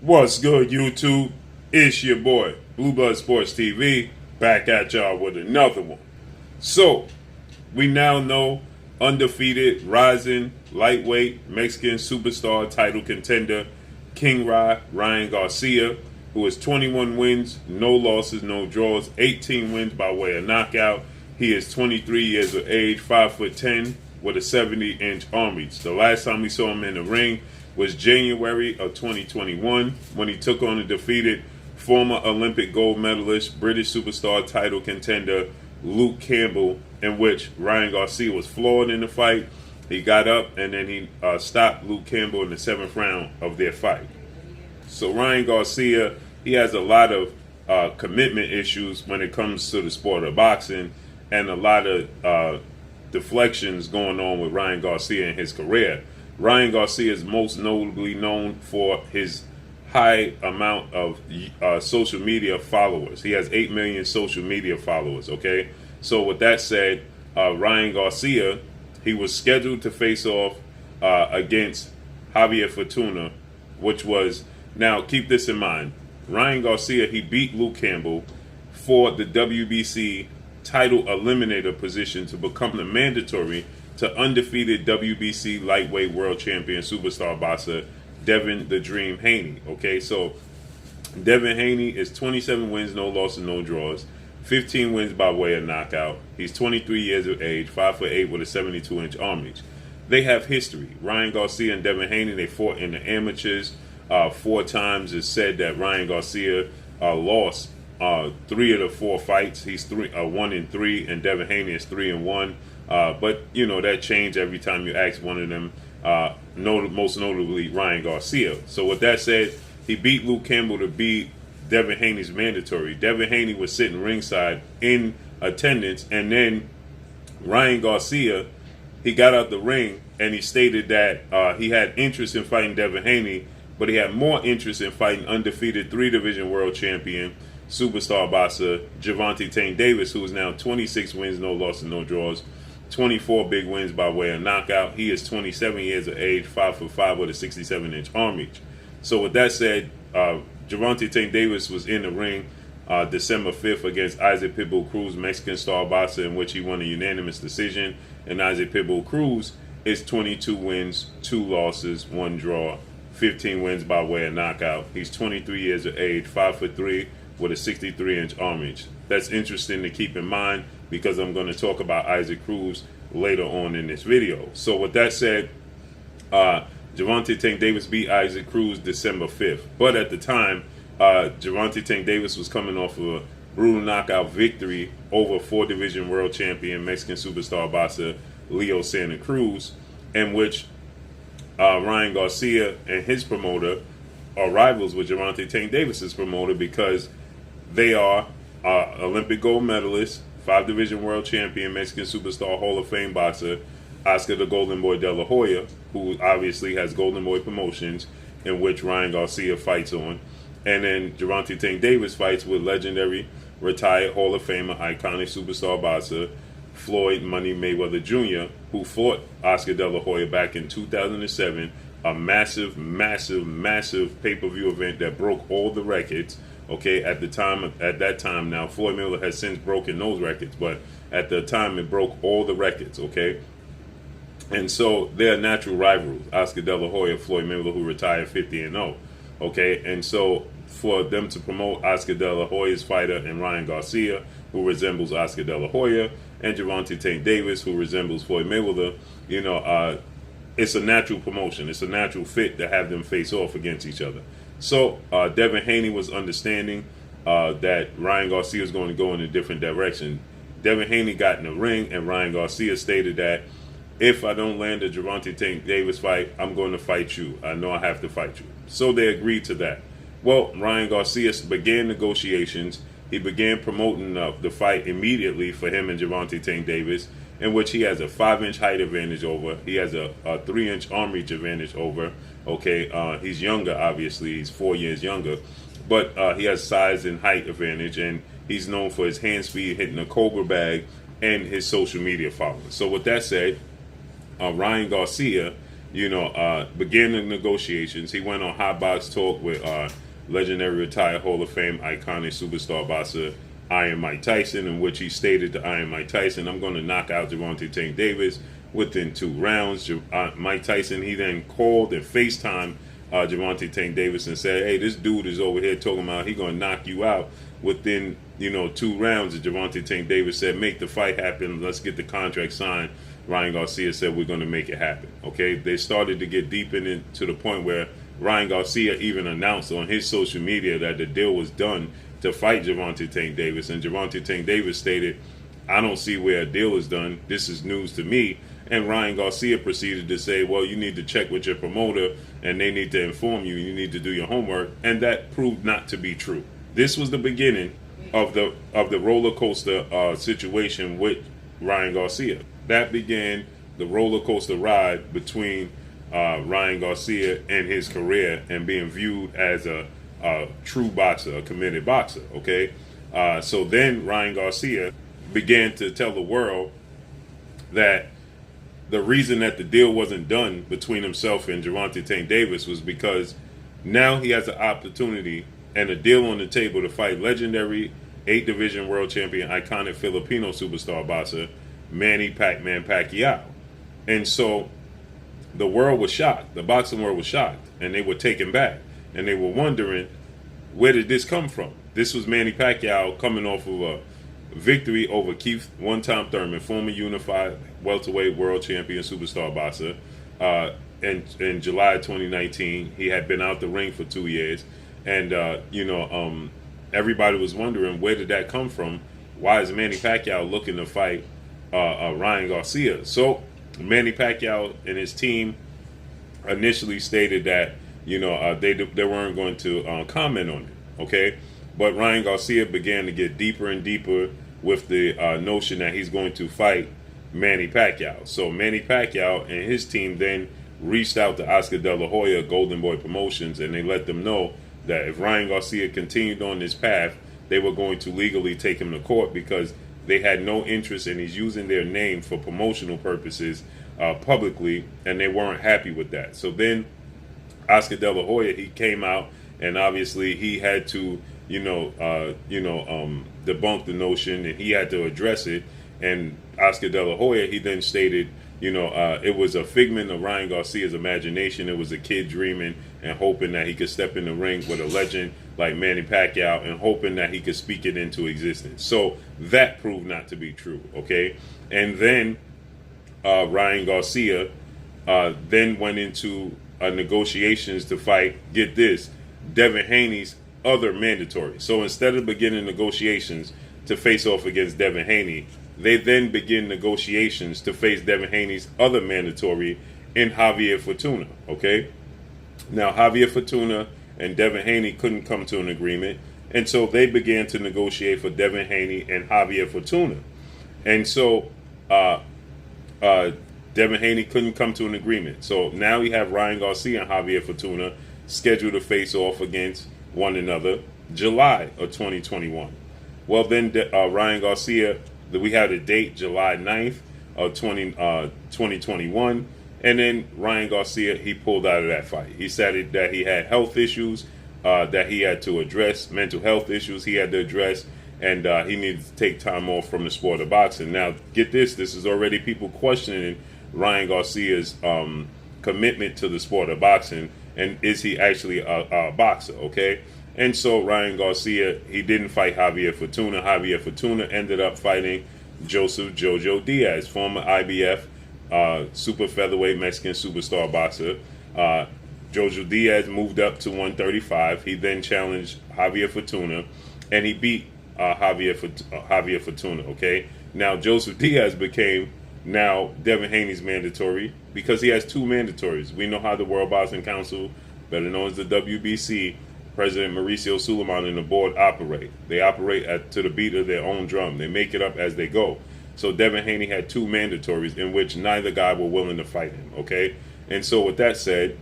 What's good, YouTube? It's your boy, Blue Blood Sports TV, back at y'all with another one. So, we now know undefeated, rising, lightweight, Mexican superstar title contender, King Ryan Garcia, who has 21 wins, no losses, no draws, 18 wins by way of knockout. He is 23 years of age, 5'10", with a 70-inch arm reach. The last time we saw him in the ring was January of 2021 when he took on a defeated former Olympic gold medalist, British superstar title contender Luke Campbell, in which Ryan Garcia was floored in the fight. He got up and then he stopped Luke Campbell in the 7th round of their fight. So Ryan Garcia, he has a lot of commitment issues when it comes to the sport of boxing, and a lot of deflections going on with Ryan Garcia in his career. Ryan Garcia is most notably known for his high amount of social media followers. He has 8 million social media followers, okay? So with that said, Ryan Garcia, he was scheduled to face off against Javier Fortuna, which was, now keep this in mind, Ryan Garcia, he beat Luke Campbell for the WBC title eliminator position to become the mandatory to undefeated WBC lightweight world champion superstar boxer Devin the Dream Haney. Okay, so Devin Haney is 27 wins, no losses, no draws, 15 wins by way of knockout. He's 23 years of age, 5'8" with a 72-inch arm reach. They have history. Ryan Garcia and Devin Haney, they fought in the amateurs 4 times. It's said that Ryan Garcia lost 3 of the 4 fights. He's 1-3, and Devin Haney is 3-1. But you know that changed every time you ask one of them. Most notably Ryan Garcia. So with that said, he beat Luke Campbell to be Devin Haney's mandatory. Devin Haney was sitting ringside in attendance, and then Ryan Garcia, he got out the ring and he stated that he had interest in fighting Devin Haney, but he had more interest in fighting undefeated 3-division world champion superstar boxer Gervonta Tank Davis, who is now 26 wins, no losses, no draws, 24 big wins by way of knockout. He is 27 years of age, 5'5" with a 67-inch arm reach. So with that said, Gervonta Tank Davis was in the ring December 5th against Isaac Pitbull Cruz, Mexican star boxer, in which he won a unanimous decision. And Isaac Pitbull Cruz is 22 wins, 2 losses, 1 draw, 15 wins by way of knockout. He's 23 years of age, 5'3" with a 63-inch arm reach. That's interesting to keep in mind because I'm going to talk about Isaac Cruz later on in this video. So with that said, Gervonta Tank Davis beat Isaac Cruz December 5th. But at the time, Gervonta Tank Davis was coming off of a brutal knockout victory over 4-division world champion Mexican superstar boxer Leo Santa Cruz, in which Ryan Garcia and his promoter are rivals with Gervonta Tank Davis's promoter because they are Olympic gold medalist, 5-division world champion, Mexican superstar Hall of Fame boxer Oscar the Golden Boy De La Hoya, who obviously has Golden Boy Promotions, in which Ryan Garcia fights on. And then Gervonta Tank Davis fights with legendary retired Hall of Famer, iconic superstar boxer Floyd Money Mayweather Jr., who fought Oscar De La Hoya back in 2007, a massive pay-per-view event that broke all the records. Okay, at that time, now Floyd Mayweather has since broken those records, but at the time it broke all the records. Okay, and so they're natural rivals. Oscar De La Hoya, Floyd Mayweather, who retired 50-0. Okay, and so for them to promote Oscar De La Hoya's fighter and Ryan Garcia, who resembles Oscar De La Hoya, and Gervonta Tank Davis, who resembles Floyd Mayweather, you know, it's a natural promotion. It's a natural fit to have them face off against each other. So Devin Haney was understanding that Ryan Garcia is going to go in a different direction. Devin Haney got in the ring, and Ryan Garcia stated that if I don't land a Gervonta Tank Davis fight, I'm going to fight you. I know I have to fight you. So they agreed to that. Well, Ryan Garcia began negotiations. He began promoting the fight immediately for him and Gervonta Tank Davis, in which he has a 5-inch height advantage over. He has a 3-inch arm reach advantage over. Okay, he's younger, obviously. He's 4 years younger. But he has size and height advantage, and he's known for his hand speed, hitting a Cobra bag, and his social media following. So with that said, Ryan Garcia, began the negotiations. He went on Hot Box Talk with legendary retired Hall of Fame iconic superstar boxer Iron Mike Tyson, in which he stated to Iron Mike Tyson, "I'm going to knock out Gervonta Tank Davis within 2 rounds." Mike Tyson, he then called and FaceTimed Gervonta Tank Davis and said, "Hey, this dude is over here talking about he going to knock you out within 2 rounds." And Gervonta Tank Davis said, "Make the fight happen. Let's get the contract signed." Ryan Garcia said, "We're going to make it happen." Okay, they started to get deep into the point where Ryan Garcia even announced on his social media that the deal was done to fight Gervonta Tank Davis, and Gervonta Tank Davis stated, "I don't see where a deal is done. This is news to me." And Ryan Garcia proceeded to say, "Well, you need to check with your promoter, and they need to inform you. You need to do your homework," and that proved not to be true. This was the beginning of the roller coaster situation with Ryan Garcia. That began the roller coaster ride between Ryan Garcia and his career, and being viewed as a true boxer, a committed boxer. Okay, so then Ryan Garcia began to tell the world that the reason that the deal wasn't done between himself and Gervonta Tank Davis was because now he has an opportunity and a deal on the table to fight legendary 8-division world champion, iconic Filipino superstar boxer Manny Pacquiao. And so the world was shocked. The boxing world was shocked, and they were taken back, and they were wondering, where did this come from? This was Manny Pacquiao coming off of a victory over Keith one-time Thurman, former unified welterweight world champion superstar boxer. In July 2019, he had been out the ring for 2 years, and everybody was wondering, where did that come from? Why is Manny Pacquiao looking to fight Ryan Garcia? So Manny Pacquiao and his team initially stated that they weren't going to comment on it. Okay, but Ryan Garcia began to get deeper and deeper with the notion that he's going to fight Manny Pacquiao. So Manny Pacquiao and his team then reached out to Oscar De La Hoya, Golden Boy Promotions, and they let them know that if Ryan Garcia continued on this path, they were going to legally take him to court, because they had no interest in his using their name for promotional purposes publicly, and they weren't happy with that. So then Oscar De La Hoya, he came out, and obviously he had to debunk the notion, and he had to address it. And Oscar De La Hoya, he then stated, it was a figment of Ryan Garcia's imagination. It was a kid dreaming and hoping that he could step in the ring with a legend like Manny Pacquiao, and hoping that he could speak it into existence. So that proved not to be true. Okay, and then Ryan Garcia then went into negotiations to fight, get this, Devin Haney's other mandatory. So instead of beginning negotiations to face off against Devin Haney, they then begin negotiations to face Devin Haney's other mandatory in Javier Fortuna. Okay, now Javier Fortuna and Devin Haney couldn't come to an agreement, and so they began to negotiate for Devin Haney and Javier Fortuna. And so Devin Haney couldn't come to an agreement. So now we have Ryan Garcia and Javier Fortuna scheduled to face off against one another July of 2021. Well, then Ryan Garcia, we had a date July 9th of 2021, and then Ryan Garcia, he pulled out of that fight. He said that he had health issues that he had to address, mental health issues he had to address, and he needed to take time off from the sport of boxing. Now, get this is already people questioning Ryan Garcia's commitment to the sport of boxing, and is he actually a boxer, okay? And so Ryan Garcia, he didn't fight Javier Fortuna. Javier Fortuna ended up fighting Joseph Jojo Diaz, former IBF super featherweight Mexican superstar boxer. Jojo Diaz moved up to 135. He then challenged Javier Fortuna, and he beat Javier Fortuna, okay? Now, Joseph Diaz became now Devin Haney's mandatory, because he has two mandatories. We know how the World Boxing Council, better known as the WBC, President Mauricio Suleiman and the board operate. They operate to the beat of their own drum. They make it up as they go. So Devin Haney had two mandatories in which neither guy were willing to fight him, okay? And so with that said,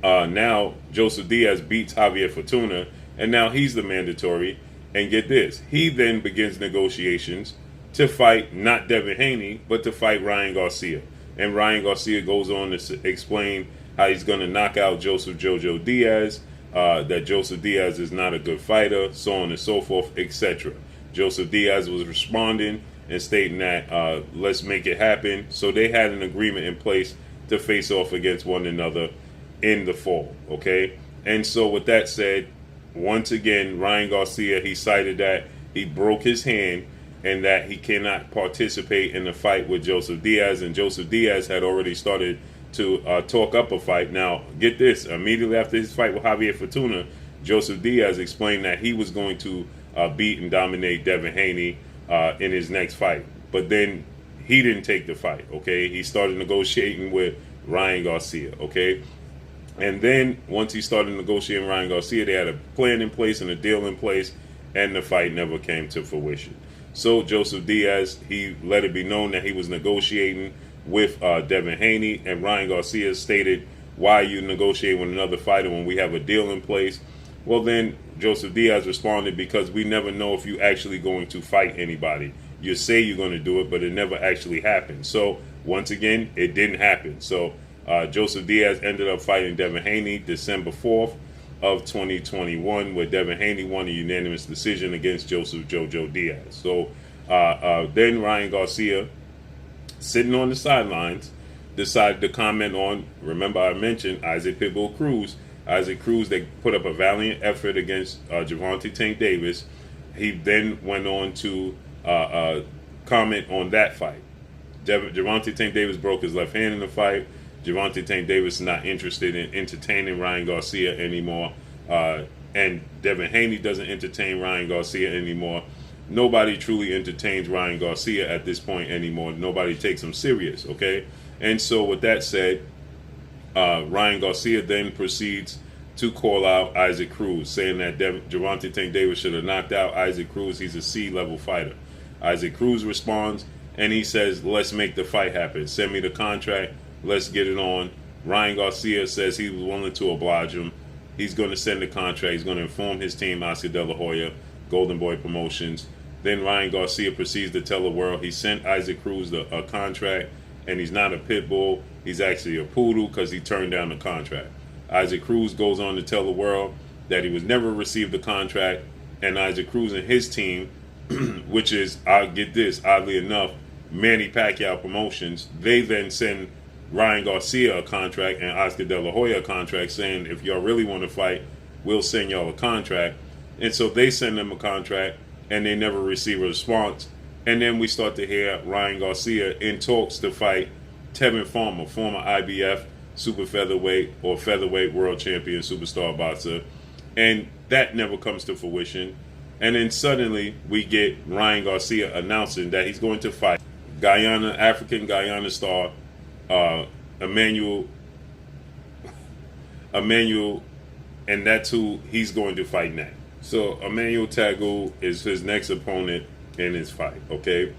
now Joseph Diaz beats Javier Fortuna, and now he's the mandatory. And get this, he then begins negotiations to fight not Devin Haney, but to fight Ryan Garcia. And Ryan Garcia goes on to explain how he's going to knock out Joseph Jojo Diaz, that Joseph Diaz is not a good fighter, so on and so forth, etc. Joseph Diaz was responding and stating that let's make it happen. So they had an agreement in place to face off against one another in the fall, okay? And so with that said, once again, Ryan Garcia, he cited that he broke his hand and that he cannot participate in the fight with Joseph Diaz, and Joseph Diaz had already started to talk up a fight. Now, get this, immediately after his fight with Javier Fortuna, Joseph Diaz explained that he was going to beat and dominate Devin Haney in his next fight. But then he didn't take the fight, okay? He started negotiating with Ryan Garcia, okay? And then once he started negotiating with Ryan Garcia, they had a plan in place and a deal in place, and the fight never came to fruition. So Joseph Diaz, he let it be known that he was negotiating with Devin Haney, and Ryan Garcia stated, why are you negotiating with another fighter when we have a deal in place? Well, then Joseph Diaz responded, because we never know if you're actually going to fight anybody. You say you're going to do it, but it never actually happened. So once again, it didn't happen. So Joseph Diaz ended up fighting Devin Haney December 4th of 2021, where Devin Haney won a unanimous decision against Joseph Jojo Diaz. So then Ryan Garcia, sitting on the sidelines, decided to comment on, remember I mentioned Isaac Pitbull Cruz. Isaac Cruz, they put up a valiant effort against Gervonta Tank Davis. He then went on to comment on that fight. Gervonta Tank Davis broke his left hand in the fight. Gervonta Tank Davis is not interested in entertaining Ryan Garcia anymore. And Devin Haney doesn't entertain Ryan Garcia anymore. Nobody truly entertains Ryan Garcia at this point anymore. Nobody takes him serious, okay? And so with that said, Ryan Garcia then proceeds to call out Isaac Cruz, saying that Gervonta Tank Davis should have knocked out Isaac Cruz. He's a C-level fighter. Isaac Cruz responds, and he says, let's make the fight happen. Send me the contract. Let's get it on. Ryan Garcia says he was willing to oblige him. He's going to send the contract. He's going to inform his team, Oscar De La Hoya, Golden Boy Promotions. Then Ryan Garcia proceeds to tell the world he sent Isaac Cruz a contract, and he's not a pit bull. He's actually a poodle because he turned down the contract. Isaac Cruz goes on to tell the world that he was never received the contract, and Isaac Cruz and his team, which is, I'll get this, oddly enough, Manny Pacquiao Promotions, they then send Ryan Garcia a contract and Oscar De La Hoya a contract, saying if y'all really want to fight, we'll send y'all a contract. And so they send them a contract, and they never receive a response. And then we start to hear Ryan Garcia in talks to fight Tevin Farmer, former IBF super featherweight or featherweight world champion superstar boxer. And that never comes to fruition. And then suddenly we get Ryan Garcia announcing that he's going to fight African Guyana star Emmanuel, and that's who he's going to fight next. So Emmanuel Tagu is his next opponent in his fight, okay?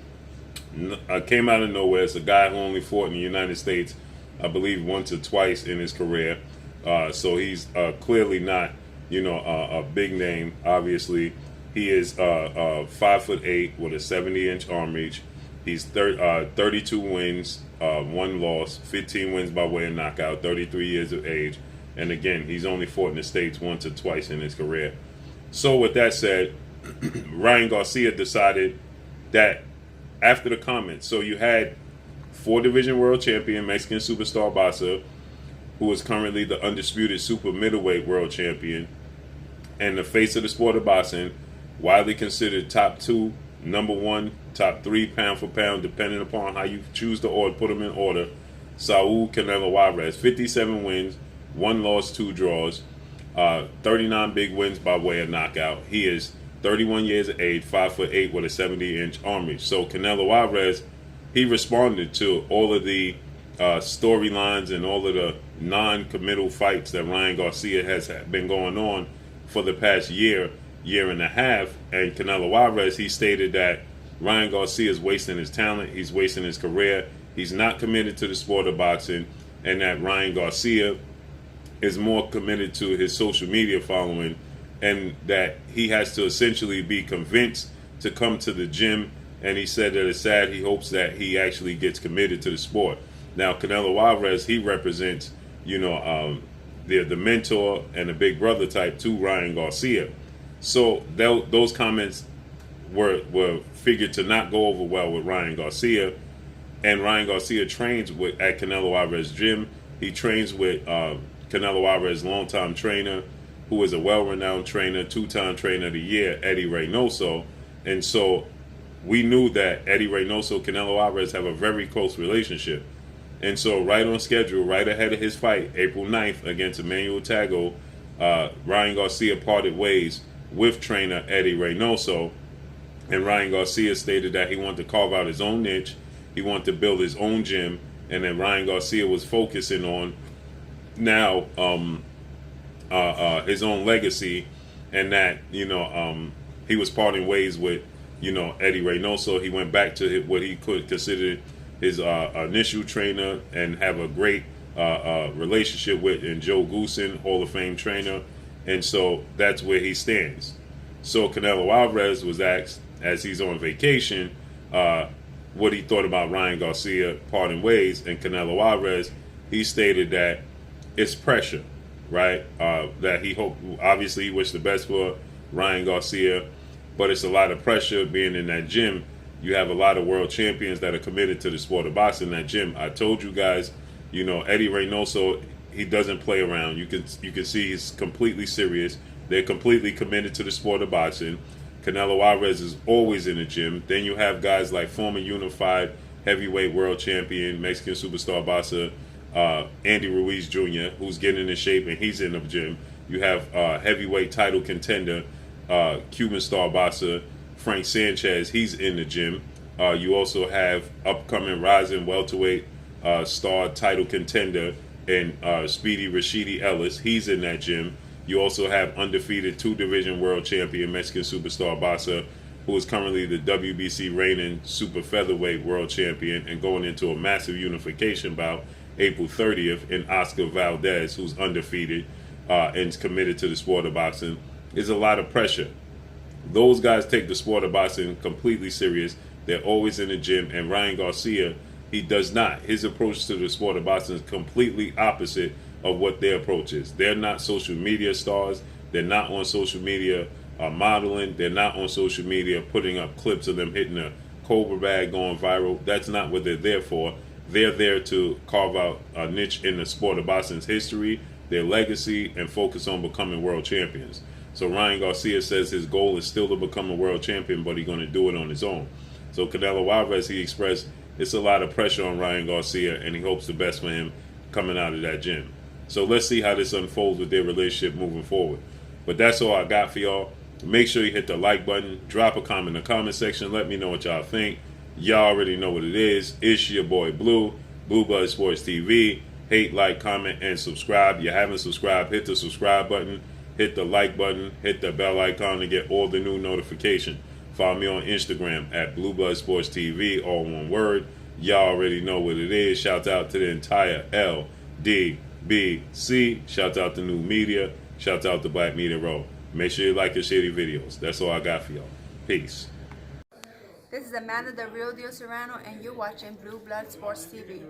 Came out of nowhere. It's a guy who only fought in the United States, I believe, once or twice in his career. So he's clearly not, a big name, obviously. He is 5'8" with a 70-inch arm reach. He's 32 wins, 1 loss, 15 wins by way of knockout, 33 years of age. And again, he's only fought in the States once or twice in his career. So with that said, Ryan Garcia decided that after the comments, so you had 4-division world champion, Mexican superstar boxer, who is currently the undisputed super middleweight world champion, and the face of the sport of boxing, widely considered top 2, number 1, top 3 pound for pound, depending upon how you choose to order, put them in order, Saul Canelo Alvarez, 57 wins, 1 loss, 2 draws, 39 big wins by way of knockout. He is 31 years of age, 5'8" with a 70-inch arm reach. So Canelo Alvarez, he responded to all of the storylines and all of the non-committal fights that Ryan Garcia has been going on for the past year and a half. And Canelo Alvarez, he stated that Ryan Garcia is wasting his talent, he's wasting his career, he's not committed to the sport of boxing, and that Ryan Garcia is more committed to his social media following, and that he has to essentially be convinced to come to the gym. And he said that it's sad, he hopes that he actually gets committed to the sport. Now Canelo Alvarez, he represents, the mentor and the big brother type to Ryan Garcia. So those comments were figured to not go over well with Ryan Garcia. And Ryan Garcia trains at Canelo Alvarez gym. He trains with Canelo Alvarez longtime trainer, who is a well-renowned trainer, two-time trainer of the year, Eddy Reynoso. And so we knew that Eddy Reynoso, Canelo Alvarez have a very close relationship. And so right on schedule, right ahead of his fight, April 9th against Emmanuel Tago, Ryan Garcia parted ways with trainer Eddy Reynoso. And Ryan Garcia stated that he wanted to carve out his own niche. He wanted to build his own gym. And then Ryan Garcia was focusing on now his own legacy, and that, he was parting ways with, Eddy Reynoso. He went back to what he could consider his initial trainer and have a great relationship with, and Joe Goosen, Hall of Fame trainer. And so that's where he stands. So Canelo Alvarez was asked, as he's on vacation, what he thought about Ryan Garcia parting ways. And Canelo Alvarez, he stated that it's pressure, right? That he hoped, obviously he wished the best for Ryan Garcia, but it's a lot of pressure being in that gym. You have a lot of world champions that are committed to the sport of boxing in that gym. I told you guys, Eddy Reynoso, he doesn't play around. You can see he's completely serious. They're completely committed to the sport of boxing. Canelo Alvarez is always in the gym. Then you have guys like former unified heavyweight world champion, Mexican superstar boxer, Andy Ruiz Jr., who's getting in shape, and he's in the gym. You have heavyweight title contender, Cuban star boxer Frank Sanchez. He's in the gym. You also have upcoming rising welterweight star title contender and Speedy Rashidi Ellis. He's in that gym. You also have undefeated two-division world champion Mexican superstar boxer, who is currently the WBC reigning super featherweight world champion and going into a massive unification bout April 30th, in Oscar Valdez, who's undefeated and is committed to the sport of boxing. There's a lot of pressure. Those guys take the sport of boxing completely serious. They're always in the gym. And Ryan Garcia, he does not. His approach to the sport of boxing is completely opposite of what their approach is. They're not social media stars. They're not on social media modeling. They're not on social media putting up clips of them hitting a Cobra bag going viral. That's not what they're there for. They're there to carve out a niche in the sport of boxing's history, their legacy, and focus on becoming world champions. So Ryan Garcia says his goal is still to become a world champion, but he's going to do it on his own. So Canelo Alvarez, he expressed it's a lot of pressure on Ryan Garcia, and he hopes the best for him coming out of that gym. So let's see how this unfolds with their relationship moving forward. But that's all I got for y'all. Make sure you hit the like button, drop a comment in the comment section, let me know what y'all think. Y'all already know what it is. It's your boy Blue, Blue Blood Sports TV. Hate, like, comment, and subscribe. You haven't subscribed, hit the subscribe button, hit the like button, hit the bell icon to get all the new notification. Follow me on Instagram at Blue Blood Sports TV, all one word. Y'all already know what it is. Shout out to the entire LDBC. Shout out to New Media. Shout out to Black Media Row. Make sure you like and share the videos. That's all I got for y'all. Peace. This is Amanda, the real Dio Serrano, and you're watching Blue Blood Sports TV.